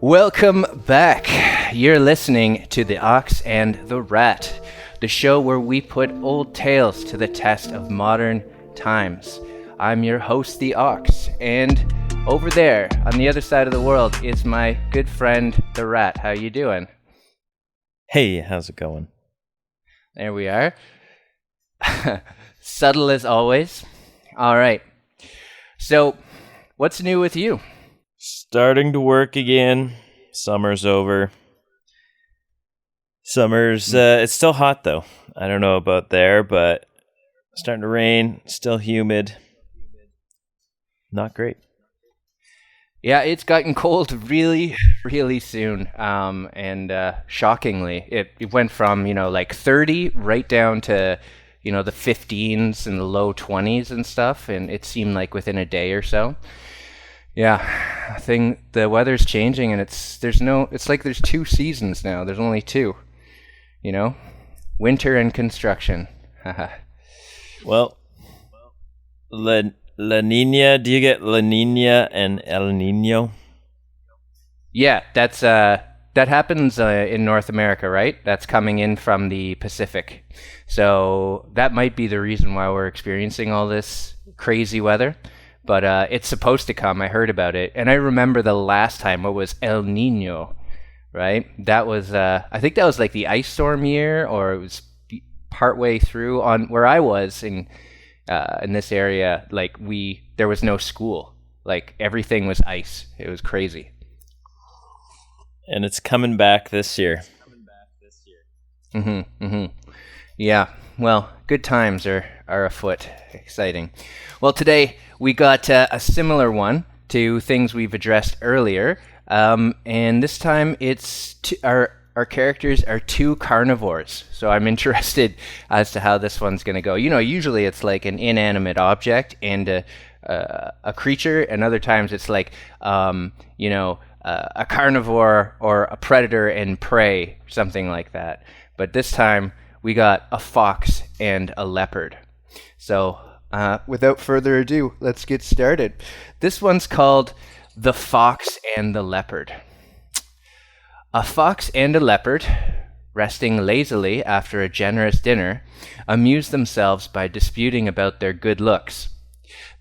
Welcome back. You're listening to The Ox and the Rat, the show where we put old tales to the test of modern times. I'm your host, The Ox, and over there, on the other side of the world, is my good friend, the Rat. How you doing? Hey, how's it going? There we are. Subtle as always. All right. So, what's new with you? Starting to work again. Summer's over. It's still hot though. I don't know about there, but starting to rain, still humid. Not great. Yeah, it's gotten cold really, really soon. And shockingly, it went from, like 30 right down to, the 15s and the low 20s and stuff. And it seemed like within a day or so. Yeah, the weather's changing, and it's like there's two seasons now. There's only two, winter and construction. Well, La Nina, do you get La Nina and El Nino? Yeah, that happens in North America, right? That's coming in from the Pacific. So that might be the reason why we're experiencing all this crazy weather. But it's supposed to come. I heard about it. And I remember the last time it was El Nino, right? That was, I think that was like the ice storm year, or it was partway through on where I was in this area. Like there was no school. Like everything was ice. It was crazy. And it's coming back this year. Yeah. Well, good times are afoot. Exciting. Well, today we got a similar one to things we've addressed earlier, and this time it's our characters are two carnivores. So I'm interested as to how this one's going to go. Usually it's like an inanimate object and a creature, and other times it's like a carnivore or a predator and prey, something like that. But this time we got a fox and a leopard. So without further ado, let's get started. This one's called The Fox and the Leopard. A fox and a leopard, resting lazily after a generous dinner, amused themselves by disputing about their good looks.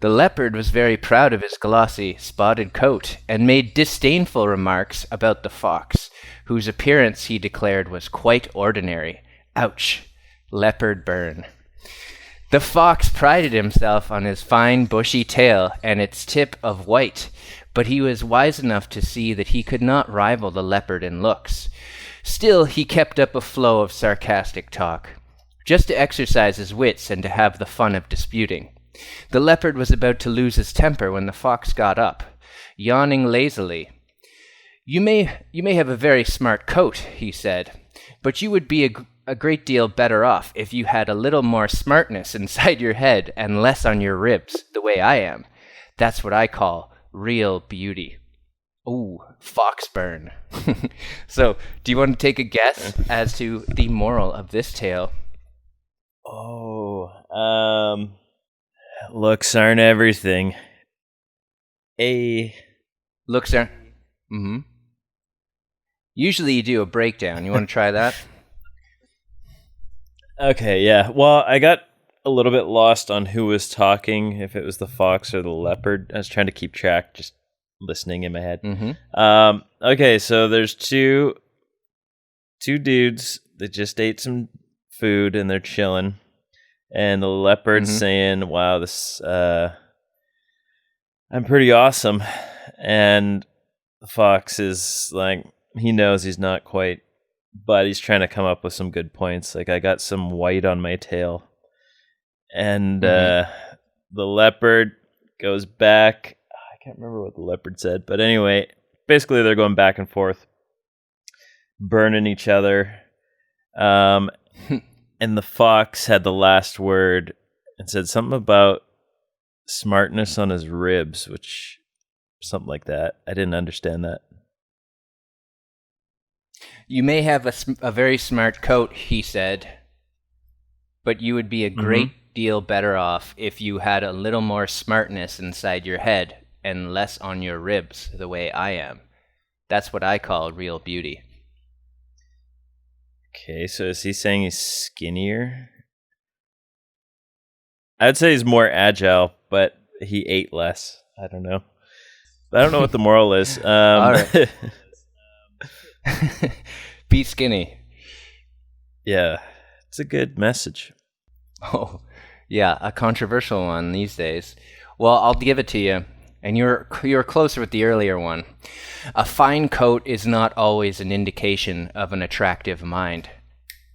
The leopard was very proud of his glossy, spotted coat and made disdainful remarks about the fox, whose appearance he declared was quite ordinary. Ouch! Leopard burn. The fox prided himself on his fine bushy tail and its tip of white, but he was wise enough to see that he could not rival the leopard in looks. Still, he kept up a flow of sarcastic talk, just to exercise his wits and to have the fun of disputing. The leopard was about to lose his temper when the fox got up, yawning lazily. You may have a very smart coat," he said, "but you would be a great deal better off if you had a little more smartness inside your head and less on your ribs, the way I am. That's what I call real beauty." Ooh, fox burn. So, do you want to take a guess as to the moral of this tale? Looks aren't everything. Looks aren't... Mm-hmm. Usually you do a breakdown. You want to try that? Okay, yeah. Well, I got a little bit lost on who was talking, if it was the fox or the leopard. I was trying to keep track, just listening in my head. Mm-hmm. Okay, so there's two dudes that just ate some food and they're chilling. And the leopard's saying, "Wow, this I'm pretty awesome." And the fox is like, he knows he's not quite, but he's trying to come up with some good points. Like, "I got some white on my tail." And the leopard goes back. I can't remember what the leopard said, but anyway, basically they're going back and forth, burning each other. And the fox had the last word and said something about smartness on his ribs, which, something like that. I didn't understand that. You may have a very smart coat, he said, but you would be a great deal better off if you had a little more smartness inside your head, and less on your ribs the way I am. That's what I call real beauty. Okay, so is he saying he's skinnier? I'd say he's more agile, but he ate less. I don't know. I don't know what the moral is. All right. Be skinny. Yeah, it's a good message. Oh, yeah, a controversial one these days. Well, I'll give it to you. And you're closer with the earlier one. A fine coat is not always an indication of an attractive mind.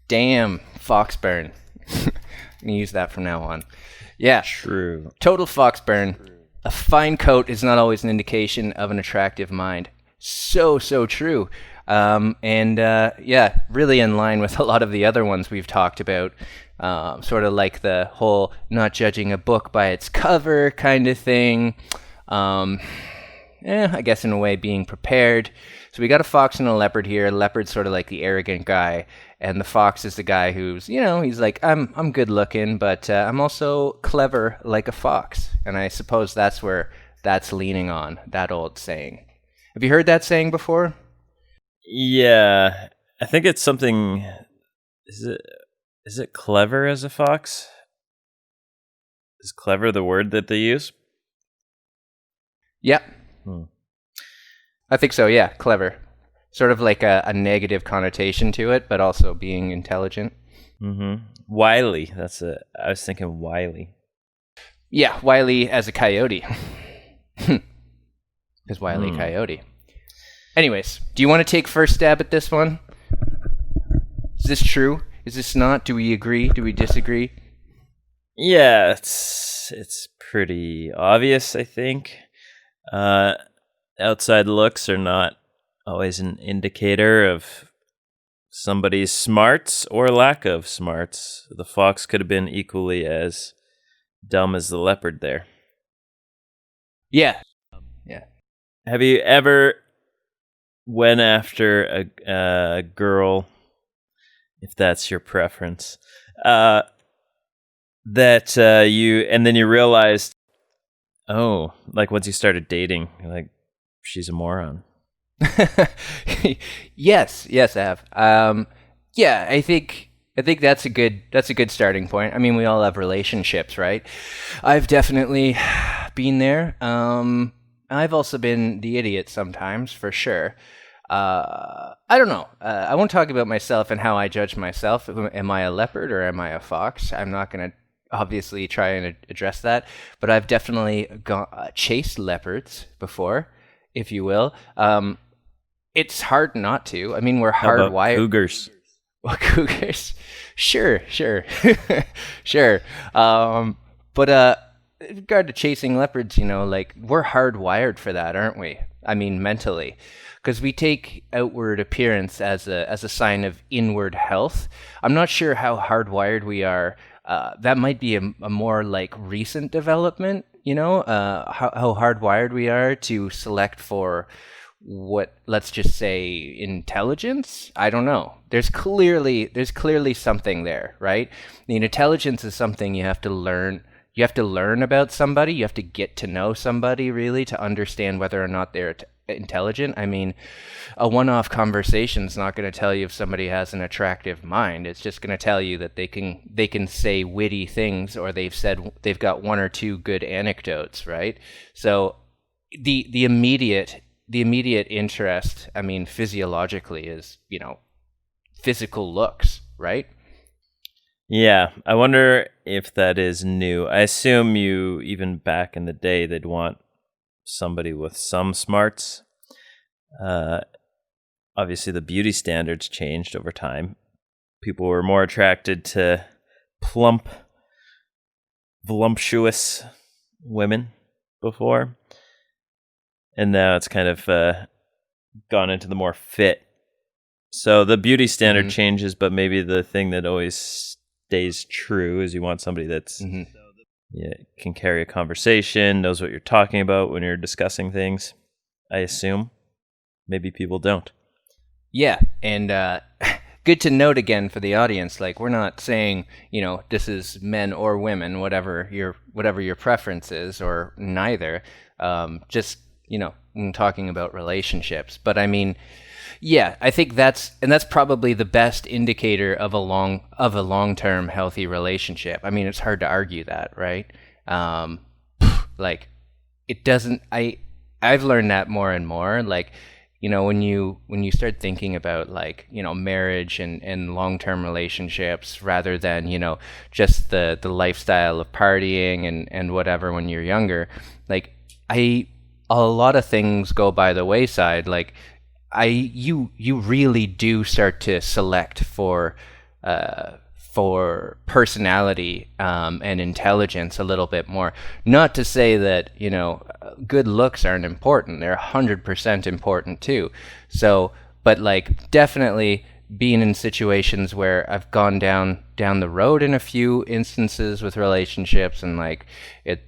Damn, Foxburn. I'm gonna use that from now on. Yeah. True. Total Foxburn. A fine coat is not always an indication of an attractive mind. So true. Yeah, really in line with a lot of the other ones we've talked about. Sort of like the whole not judging a book by its cover kind of thing. I guess in a way being prepared. So we got a fox and a leopard here. Leopard's sort of like the arrogant guy, and the fox is the guy who's, he's like, I'm good looking, but I'm also clever like a fox. And I suppose that's where that's leaning on, that old saying. Have you heard that saying before? Yeah, I think it's something. Is it clever as a fox? Is clever the word that they use? Yeah. I think so, yeah, clever. Sort of like a negative connotation to it, but also being intelligent. Mm-hmm. Wily. I was thinking wily. Yeah, wily as a coyote. Because wily coyote. Anyways, do you want to take first stab at this one? Is this true? Is this not? Do we agree? Do we disagree? Yeah, it's pretty obvious, I think. Outside looks are not always an indicator of somebody's smarts or lack of smarts. The fox could have been equally as dumb as the leopard there. Yeah. Yeah. Have you ever went after a girl, if that's your preference, and then you realized, like once you started dating, you're like, she's a moron. Yes, I have. Yeah, I think that's a good starting point. I mean, we all have relationships, right? I've definitely been there. I've also been the idiot sometimes, for sure. I don't know. I won't talk about myself and how I judge myself. Am I a leopard or am I a fox? I'm not going to obviously try and address that, but I've definitely chased leopards before, if you will. It's hard not to. I mean, we're hardwired. Cougars. Well, cougars. Sure. Sure. But in regard to chasing leopards, like we're hardwired for that, aren't we? I mean, mentally. Because we take outward appearance as a sign of inward health. I'm not sure how hardwired we are. That might be a more like recent development, how hardwired we are to select for what, let's just say, intelligence. I don't know. There's clearly something there, right? The intelligence is something you have to learn. You have to learn about somebody. You have to get to know somebody really to understand whether or not they're intelligent. I mean, a one-off conversation is not going to tell you if somebody has an attractive mind. It's just going to tell you that they can say witty things, or they've got one or two good anecdotes, right? So the immediate interest, I mean, physiologically is, physical looks, right? Yeah, I wonder if that is new. I assume even back in the day, they'd want somebody with some smarts. Obviously, the beauty standards changed over time. People were more attracted to plump, voluptuous women before. And now it's kind of gone into the more fit. So the beauty standard changes, but maybe the thing that always stays true is you want somebody that's can carry a conversation, knows what you're talking about when you're discussing things, I assume. Maybe people don't. Yeah, and good to note again for the audience, like we're not saying, this is men or women, whatever your preference is, or neither. Just, when talking about relationships. But I mean, yeah, I think that's probably the best indicator of a long-term healthy relationship. I mean, it's hard to argue that, right? Um, like it doesn't. I've learned that more and more. Like, when you start thinking about like marriage and long-term relationships rather than just the lifestyle of partying and whatever when you're younger, like a lot of things go by the wayside. Like you really do start to select for personality and intelligence a little bit more. Not to say that good looks aren't important; they're 100% important too. So, but like definitely being in situations where I've gone down the road in a few instances with relationships, and like it,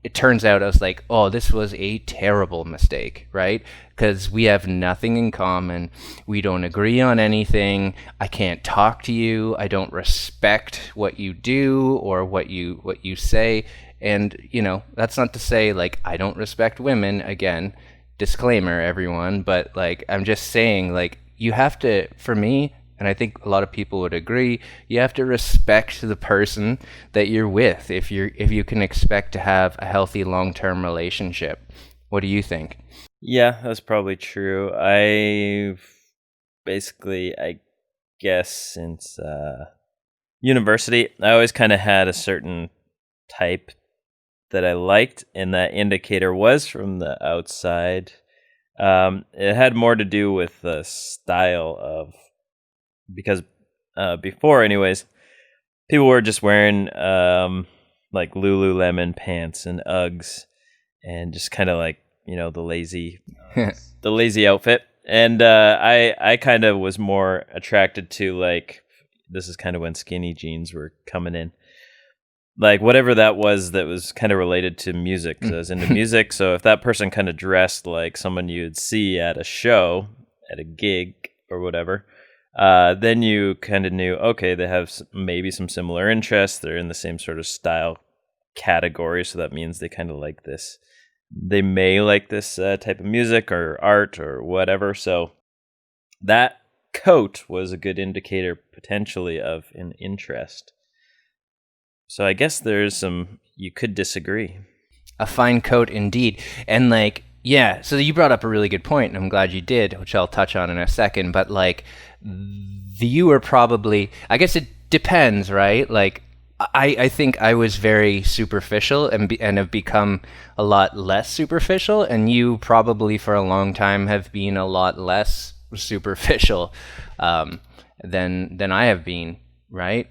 it turns out I was like, oh, this was a terrible mistake, right? Because we have nothing in common. We don't agree on anything. I can't talk to you. I don't respect what you do or what you say. And, that's not to say like I don't respect women. Again, disclaimer, everyone. But like I'm just saying, like you have to, for me, and I think a lot of people would agree, you have to respect the person that you're with if you can expect to have a healthy long-term relationship. What do you think? Yeah, that's probably true. I guess since university, I always kind of had a certain type that I liked, and that indicator was from the outside. It had more to do with the style of, because before anyways, people were just wearing like Lululemon pants and Uggs and just kind of like the lazy outfit, and I kind of was more attracted to, like, this is kind of when skinny jeans were coming in, like whatever that was kind of related to music, because I was into music. So if that person kind of dressed like someone you'd see at a show, at a gig or whatever, then you kind of knew, okay, they have maybe some similar interests. They're in the same sort of style category. So that means they kind of like this. They may like this type of music or art or whatever. So that coat was a good indicator potentially of an interest. So I guess you could disagree. A fine coat indeed. And like, yeah, so you brought up a really good point, and I'm glad you did, which I'll touch on in a second. But like, you were probably, I guess it depends, right? Like, I think I was very superficial and have become a lot less superficial, and you probably for a long time have been a lot less superficial than I have been, right?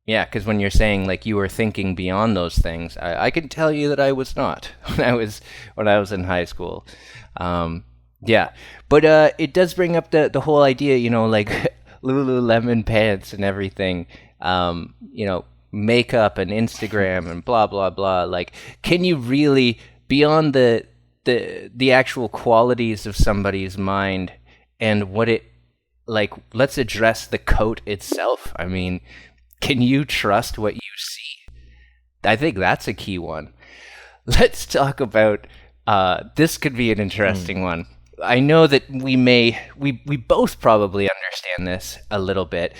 Yeah, because when you're saying like you were thinking beyond those things, I can tell you that I was not when I was in high school. Yeah, but it does bring up the whole idea, like Lululemon pants and everything, makeup and Instagram and blah blah blah. Like, can you really, beyond the actual qualities of somebody's mind and what it, like, let's address the coat itself. I mean, can you trust what you see? I think that's a key one. Let's talk about, this could be an interesting one. I know that we both probably understand this a little bit.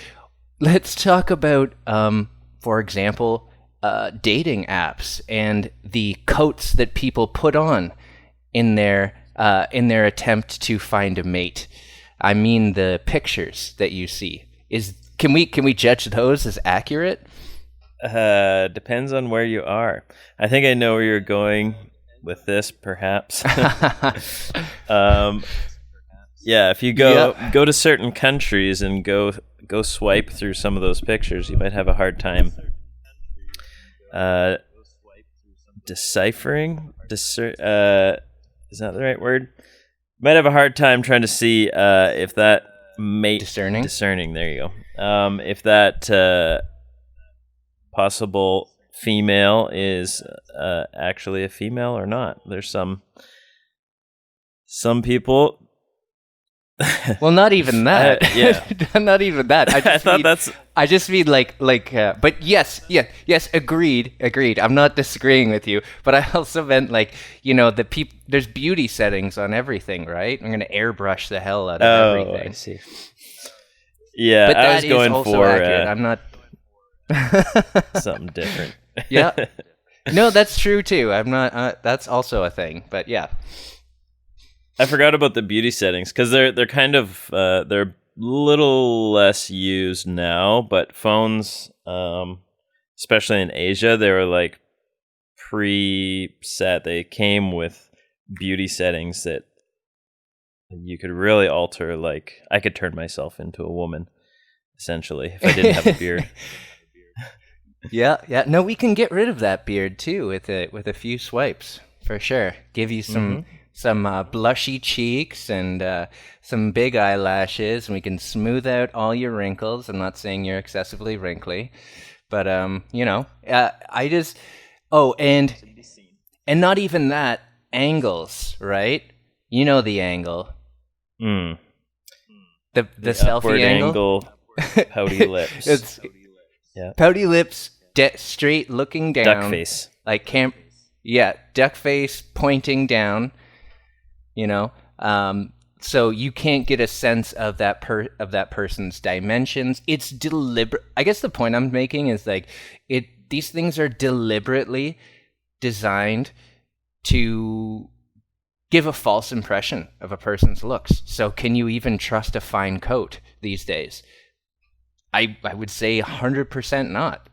Let's talk about, for example, dating apps and the coats that people put on in their attempt to find a mate. I mean, the pictures that you see. Can we judge those as accurate? Depends on where you are. I think I know where you're going with this, perhaps. Yeah, if you go to certain countries and go swipe through some of those pictures, you might have a hard time deciphering. Is that the right word? You might have a hard time trying to see if that mate discerning. There you go. If that possible female is actually a female or not. There's some people Well, not even that. Yeah. Not even that. I thought that's I just mean but yes, yes, agreed. I'm not disagreeing with you, but I also meant like, there's beauty settings on everything, right? I'm gonna airbrush the hell out of everything. I see. Yeah, But I that was is going also for accurate. I'm not. something different. Yeah. No, that's true too. I'm not. That's also a thing. But yeah. I forgot about the beauty settings because they're kind of they're a little less used now. But phones, especially in Asia, they were like preset. They came with beauty settings that you could really alter. Like I could turn myself into a woman, essentially, if I didn't have a beard. Yeah. No, we can get rid of that beard too with a few swipes for sure. Give you some blushy cheeks and some big eyelashes, and we can smooth out all your wrinkles. I'm not saying you're excessively wrinkly, but I just and not even that, angles, right? You know the angle. Mm. The selfie angle. Pouty lips. It's pouty lips, straight looking down. Duck face. Like duck face pointing down. So you can't get a sense of that person's dimensions. It's deliberate. I guess the point I'm making is like these things are deliberately designed to give a false impression of a person's looks. So can you even trust a fine coat these days? I would say 100% not.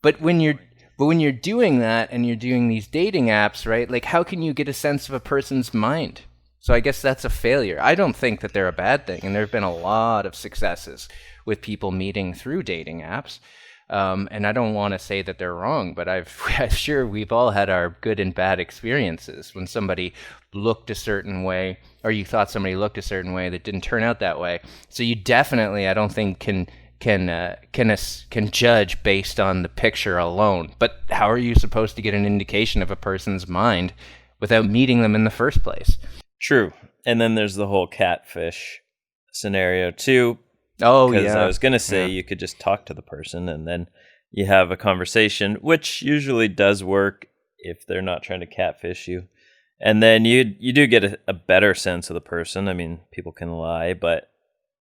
But when you're doing that and you're doing these dating apps, right? Like, how can you get a sense of a person's mind? So I guess that's a failure. I don't think that they're a bad thing, and there have been a lot of successes with people meeting through dating apps. And I don't want to say that they're wrong, but I'm sure we've all had our good and bad experiences when somebody looked a certain way, or you thought somebody looked a certain way that didn't turn out that way. So you definitely, I don't think, can judge based on the picture alone. But how are you supposed to get an indication of a person's mind without meeting them in the first place? True. And then there's the whole catfish scenario too. Oh, because yeah. I was going to say you could just talk to the person and then you have a conversation, which usually does work if they're not trying to catfish you. And then you do get a better sense of the person. I mean, people can lie, but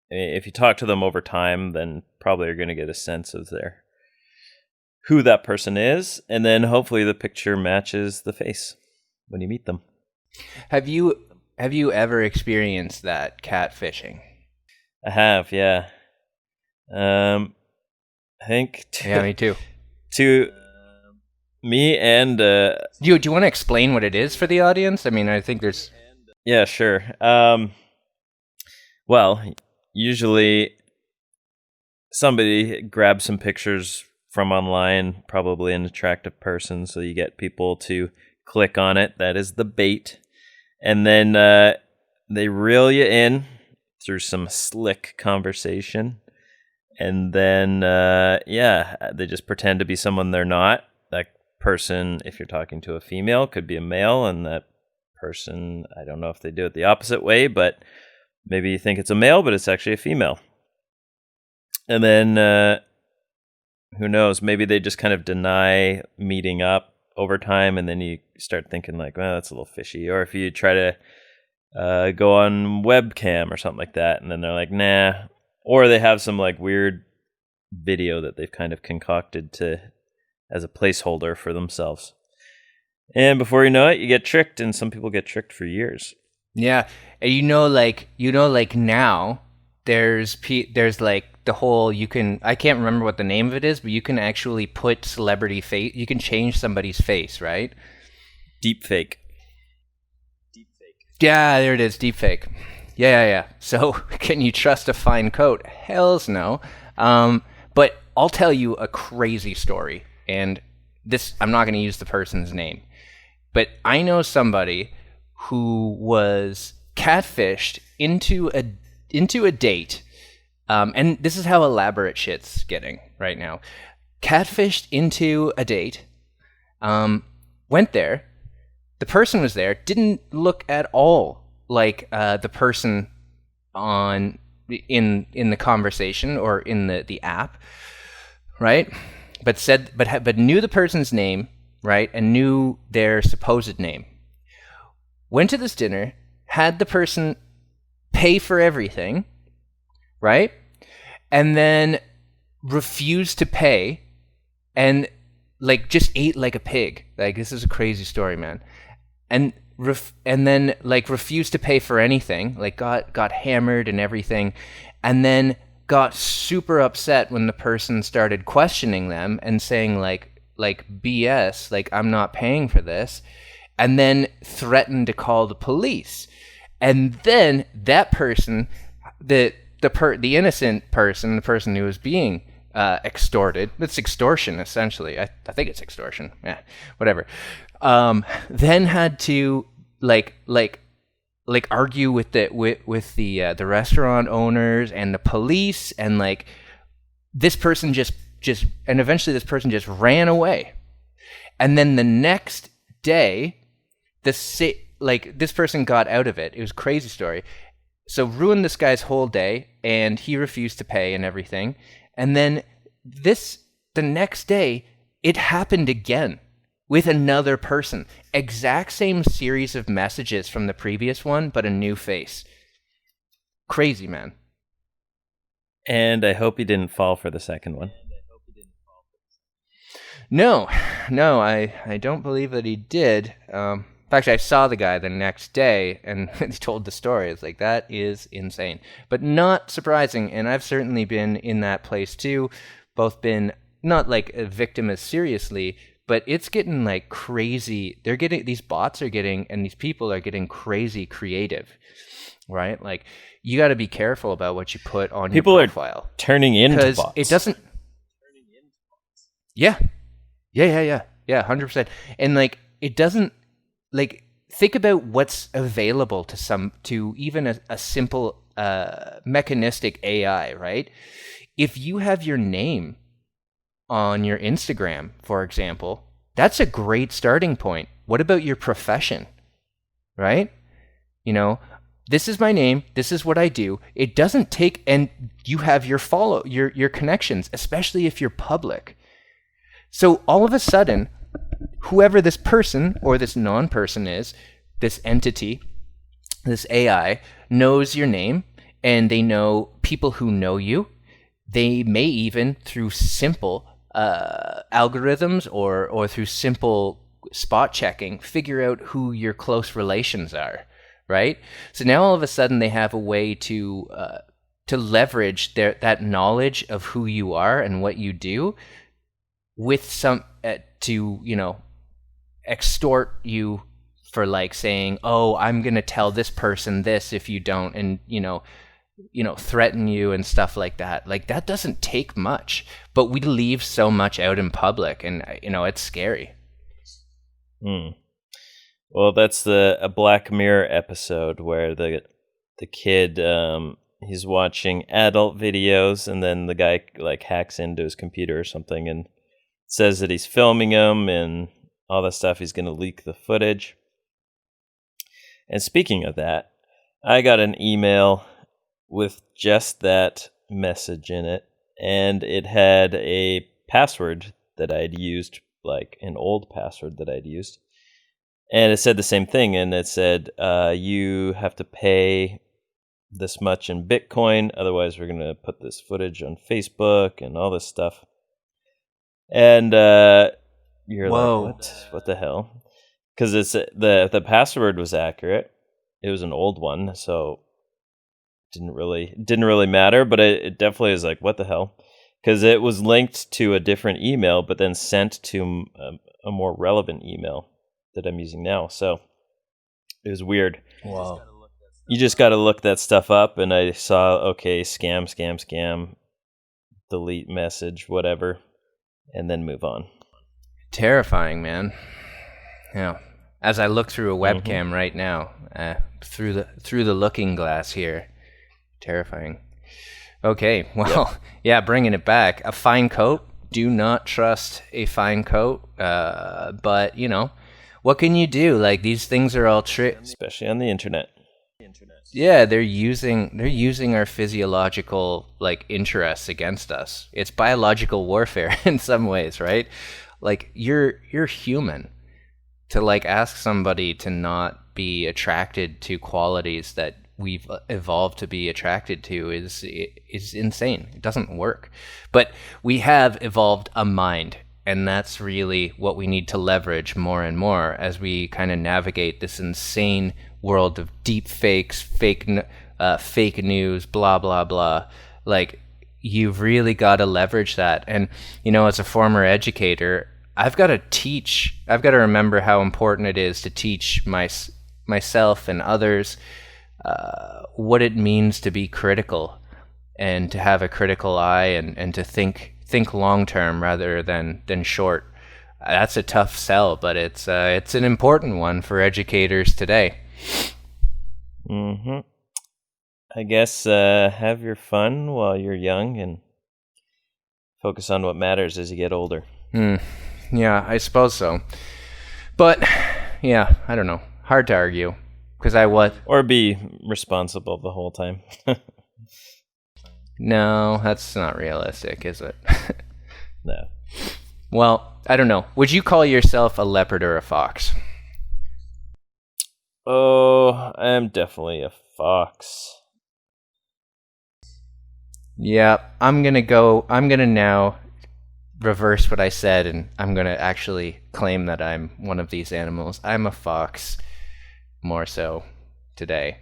if you talk to them over time, then probably you're going to get a sense of who that person is, and then hopefully the picture matches the face when you meet them. Have you ever experienced that catfishing? I have, yeah. I think me too. To me and do you want to explain what it is for the audience? I mean, I think there's yeah, sure. Well, usually somebody grabs some pictures from online, probably an attractive person, so you get people to click on it. That is the bait. And then they reel you in through some slick conversation. And then, they just pretend to be someone they're not. That person, if you're talking to a female, could be a male, and that person, I don't know if they do it the opposite way, but maybe you think it's a male, but it's actually a female. And then, who knows, maybe they just kind of deny meeting up over time, and then you start thinking like, well, that's a little fishy. Or if you try to go on webcam or something like that, and then they're like, nah. Or they have some like weird video that they've kind of concocted as a placeholder for themselves. And before you know it, you get tricked, and some people get tricked for years. Yeah, and now there's like the whole, I can't remember what the name of it is, but you can actually put celebrity face, you can change somebody's face, right? Deep fake. Yeah, there it is, deep fake. Yeah. So can you trust a fine coat? Hells no. But I'll tell you a crazy story, and this, I'm not going to use the person's name, but I know somebody who was catfished into a date, and this is how elaborate shit's getting right now. Catfished into a date, went there, the person was there, didn't look at all like the person on in the conversation or in the app, right? But knew the person's name, right, and knew their supposed name. Went to this dinner, had the person pay for everything, right, and then refused to pay, and like just ate like a pig. Like, this is a crazy story, man. And then like refused to pay for anything, like got hammered and everything, and then got super upset when the person started questioning them and saying like BS, like, I'm not paying for this, and then threatened to call the police. And then that person, the innocent person, the person who was being extorted, it's extortion essentially. I think it's extortion. Yeah, whatever. Then had to like argue with the restaurant owners and the police, and like this person just and eventually this person just ran away. And then the next day, this person got out of it. It was a crazy story. So ruined this guy's whole day, and he refused to pay and everything. And then the next day, it happened again with another person. Exact same series of messages from the previous one, but a new face. Crazy, man. And I hope he didn't fall for the second one. No, I don't believe that he did. Actually, I saw the guy the next day, and he told the story. It's like, that is insane. But not surprising, and I've certainly been in that place too. Both been, not like a victim as seriously, but it's getting like crazy. These bots are getting, and these people are getting crazy creative, right? Like, you got to be careful about what you put on your profile. People are turning into bots. It doesn't... Yeah, 100%. And like, it doesn't, like, think about what's available to even a simple mechanistic AI, right? If you have your name on your Instagram, for example, that's a great starting point. What about your profession, right? You know, this is my name, this is what I do. It doesn't take, and you have your connections, especially if you're public. So all of a sudden, whoever this person or this non-person is, this entity, this AI, knows your name, and they know people who know you. They may even, through simple algorithms or through simple spot checking, figure out who your close relations are, right? So now all of a sudden they have a way to leverage that knowledge of who you are and what you do with some to, you know, extort you for like saying, oh, I'm going to tell this person this if you don't, and you know, threaten you and stuff like that. Like, that doesn't take much, but we leave so much out in public, and you know, it's scary. Well, that's a Black Mirror episode where the kid, he's watching adult videos, and then the guy like hacks into his computer or something and says that he's filming him and all that stuff. He's going to leak the footage. And speaking of that, I got an email with just that message in it, and it had a password that I'd used, like an old password that I'd used, and it said the same thing, and it said, you have to pay this much in Bitcoin, otherwise we're going to put this footage on Facebook and all this stuff. And you're Whoa. like, what the hell? Because it's the password was accurate. It was an old one, so didn't really matter. But it definitely is like, what the hell? Because it was linked to a different email, but then sent to a more relevant email that I'm using now. So it was weird. Wow. You just got to look that stuff up, and I saw, okay, scam, delete message, whatever, and then move on. Terrifying, man. Yeah. As I look through a webcam right now, through the looking glass here, terrifying. Okay, well, yeah, bringing it back. A fine coat. Do not trust a fine coat. But you know, what can you do? Like, these things are all especially on the internet. Yeah, they're using our physiological like interests against us. It's biological warfare in some ways, right? Like you're human. To like ask somebody to not be attracted to qualities that we've evolved to be attracted to is insane. It doesn't work. But we have evolved a mind, and that's really what we need to leverage more and more as we kind of navigate this insane world of deep fakes, fake news, blah blah blah. Like you've really got to leverage that. And as a former educator, I've got to remember how important it is to teach myself and others what it means to be critical and to have a critical eye and to think long term rather than short. That's a tough sell, but it's an important one for educators today. Mm-hmm. I guess have your fun while you're young and focus on what matters as you get older. Yeah, I suppose so. But, yeah, I don't know. Hard to argue. Because Or be responsible the whole time. No, that's not realistic, is it? No. Well, I don't know. Would you call yourself a leopard or a fox? Oh, I'm definitely a fox. Yeah, I'm gonna now reverse what I said, and I'm gonna actually claim that I'm one of these animals. I'm a fox, more so today.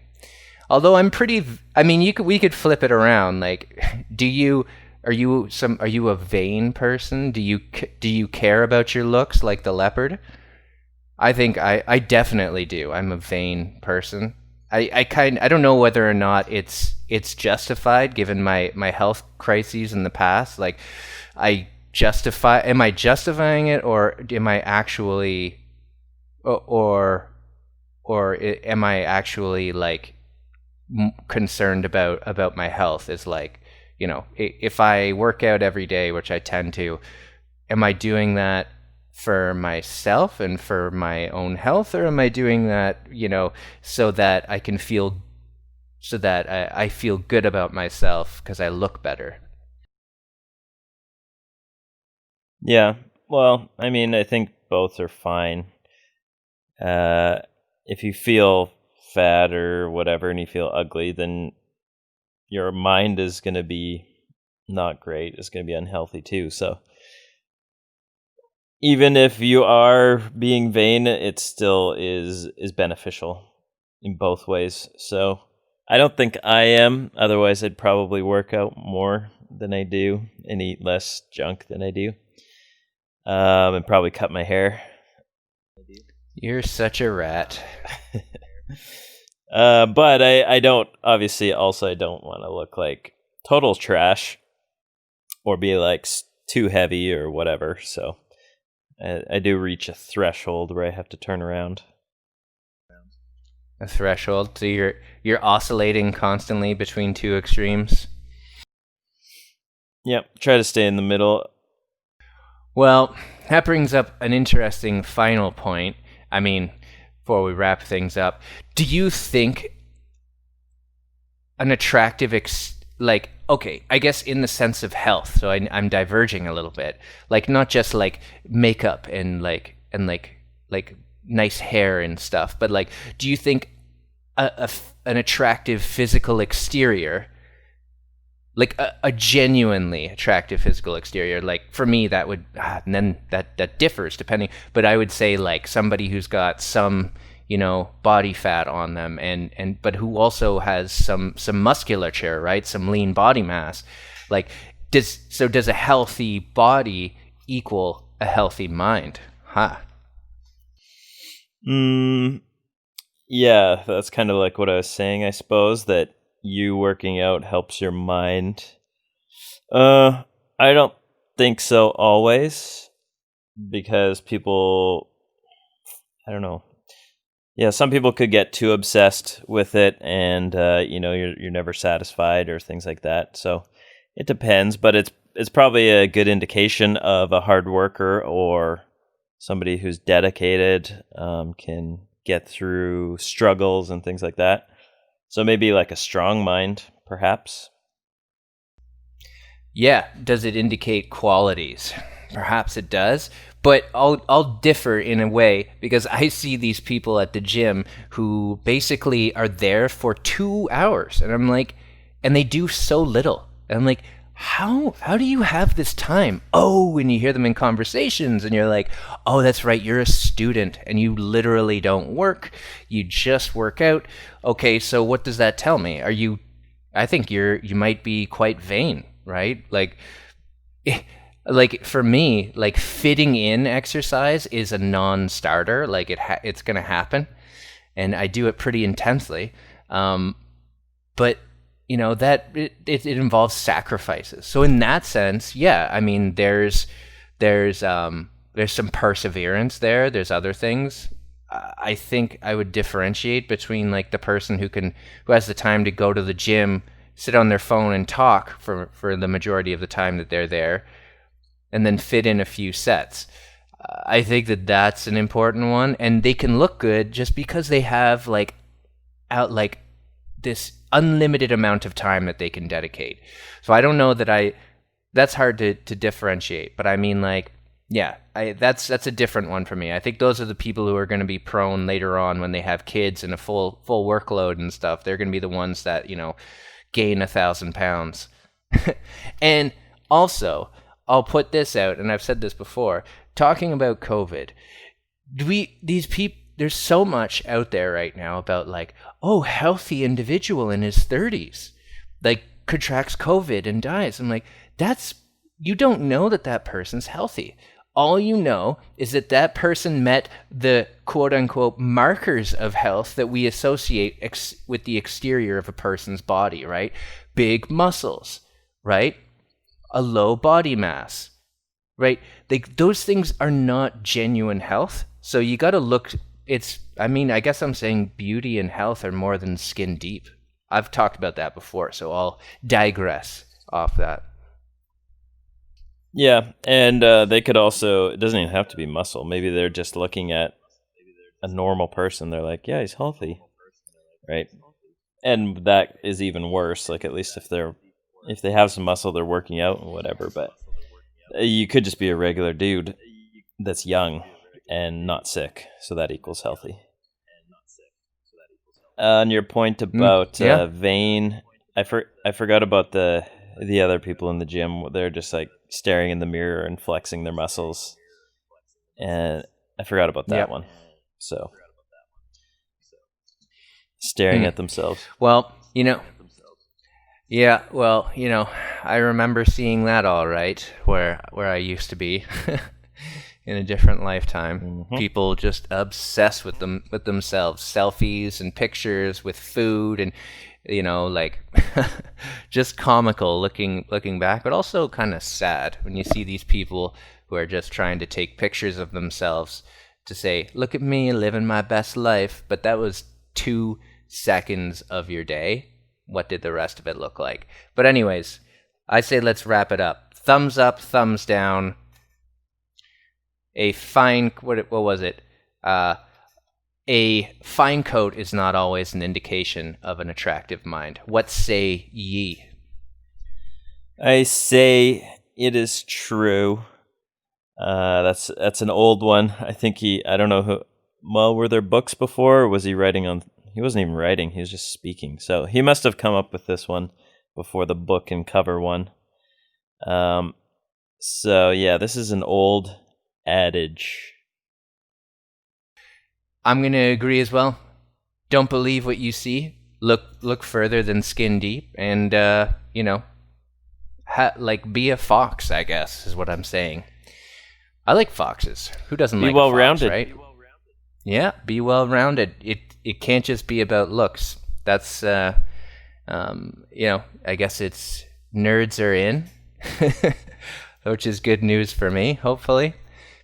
Although we could flip it around. Like, are you a vain person? Do you care about your looks like the leopard? I think I definitely do. I'm a vain person. I don't know whether or not it's justified given my health crises in the past. Like, am I justifying it, or am I actually, or am I actually like concerned about my health? Is like, if I work out every day, which I tend to, am I doing that for myself and for my own health, or am I doing that, so that I can feel, so that I feel good about myself because I look better? Yeah, well, I think both are fine. If you feel fat or whatever and you feel ugly, then your mind is going to be not great. It's going to be unhealthy too. So even if you are being vain, it still is beneficial in both ways. So I don't think I am. Otherwise, I'd probably work out more than I do and eat less junk than I do. And probably cut my hair. You're such a rat. But I don't, obviously, also I don't want to look like total trash or be like too heavy or whatever. So I do reach a threshold where I have to turn around. A threshold. So you're oscillating constantly between two extremes. Yep, try to stay in the middle. Well, that brings up an interesting final point. Before we wrap things up, do you think an attractive, okay, I guess in the sense of health, so I'm diverging a little bit, like not just like makeup and like nice hair and stuff, but like, do you think an attractive physical exterior, like a genuinely attractive physical exterior, like for me that would, and then that differs depending, but I would say like somebody who's got some, body fat on them but who also has some musculature, right? Some lean body mass. Like, does a healthy body equal a healthy mind? Yeah, that's kind of like what I was saying, I suppose, that you working out helps your mind. I don't think so always, because people, I don't know. Yeah, some people could get too obsessed with it, and you're never satisfied or things like that. So it depends, but it's probably a good indication of a hard worker or somebody who's dedicated, can get through struggles and things like that. So maybe like a strong mind, perhaps. Yeah, does it indicate qualities? Perhaps it does, but I'll differ in a way because I see these people at the gym who basically are there for 2 hours, and I'm like, and they do so little. And I'm like, how do you have this time? Oh, and you hear them in conversations, and you're like, oh, that's right, you're a student, and you literally don't work. You just work out. Okay, so what does that tell me? I think you might be quite vain, right? Like for me, like fitting in exercise is a non-starter. Like it's gonna happen, and I do it pretty intensely. But that it involves sacrifices. So in that sense, yeah, I mean, there's some perseverance there. There's other things. I think I would differentiate between like the person who has the time to go to the gym, sit on their phone and talk for the majority of the time that they're there, and then fit in a few sets. I think that's an important one, and they can look good just because they have like this unlimited amount of time that they can dedicate. So I don't know that's hard to differentiate, but I mean, like, yeah, that's a different one for me. I think those are the people who are going to be prone later on when they have kids and a full workload and stuff. They're going to be the ones that gain 1,000 pounds. And also, I'll put this out, and I've said this before, talking about COVID, there's so much out there right now about like, oh, healthy individual in his 30s, like contracts COVID and dies. I'm like, you don't know that person's healthy. All you know is that person met the quote unquote markers of health that we associate with the exterior of a person's body, right? Big muscles, right? A low body mass, right? Those things are not genuine health. So you got to look, I guess I'm saying beauty and health are more than skin deep. I've talked about that before, so I'll digress off that. Yeah, and they could also, it doesn't even have to be muscle. Maybe they're just looking at a normal person. They're like, yeah, he's healthy, right? And that is even worse. Like, at least if they have some muscle, they're working out and whatever. But you could just be a regular dude that's young and not sick, so that equals healthy. On your point about vain, I forgot about the other people in the gym. They're just like staring in the mirror and flexing their muscles, and I forgot about that one. So staring at themselves. Well, yeah, well, I remember seeing that all right, where I used to be in a different lifetime. Mm-hmm. People just obsessed with themselves, selfies and pictures with food, and like just comical looking back, but also kind of sad when you see these people who are just trying to take pictures of themselves to say, look at me living my best life. But that was 2 seconds of your day. What did the rest of it look like? But anyways, I say let's wrap it up. Thumbs up, thumbs down. A fine, what was it? A fine coat is not always an indication of an attractive mind. What say ye? I say it is true. That's an old one. I think I don't know who. Well, were there books before, or was he writing on? He wasn't even writing. He was just speaking. So he must have come up with this one before the book and cover one. So yeah, this is an old adage. I'm going to agree as well. Don't believe what you see. Look further than skin deep, and be a fox, I guess, is what I'm saying. I like foxes. Who doesn't like well-rounded, a fox, right? Yeah, be well-rounded. It can't just be about looks. That's I guess it's nerds are in, which is good news for me, hopefully.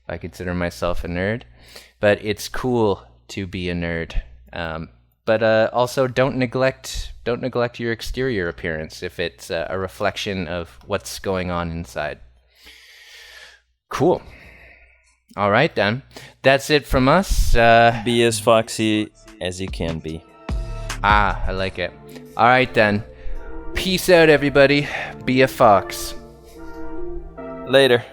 I consider myself a nerd, but it's cool to be a nerd. But also don't neglect your exterior appearance if it's a reflection of what's going on inside. Cool. All right, then. That's it from us. Be as foxy as you can be. Ah, I like it. All right, then. Peace out, everybody. Be a fox. Later.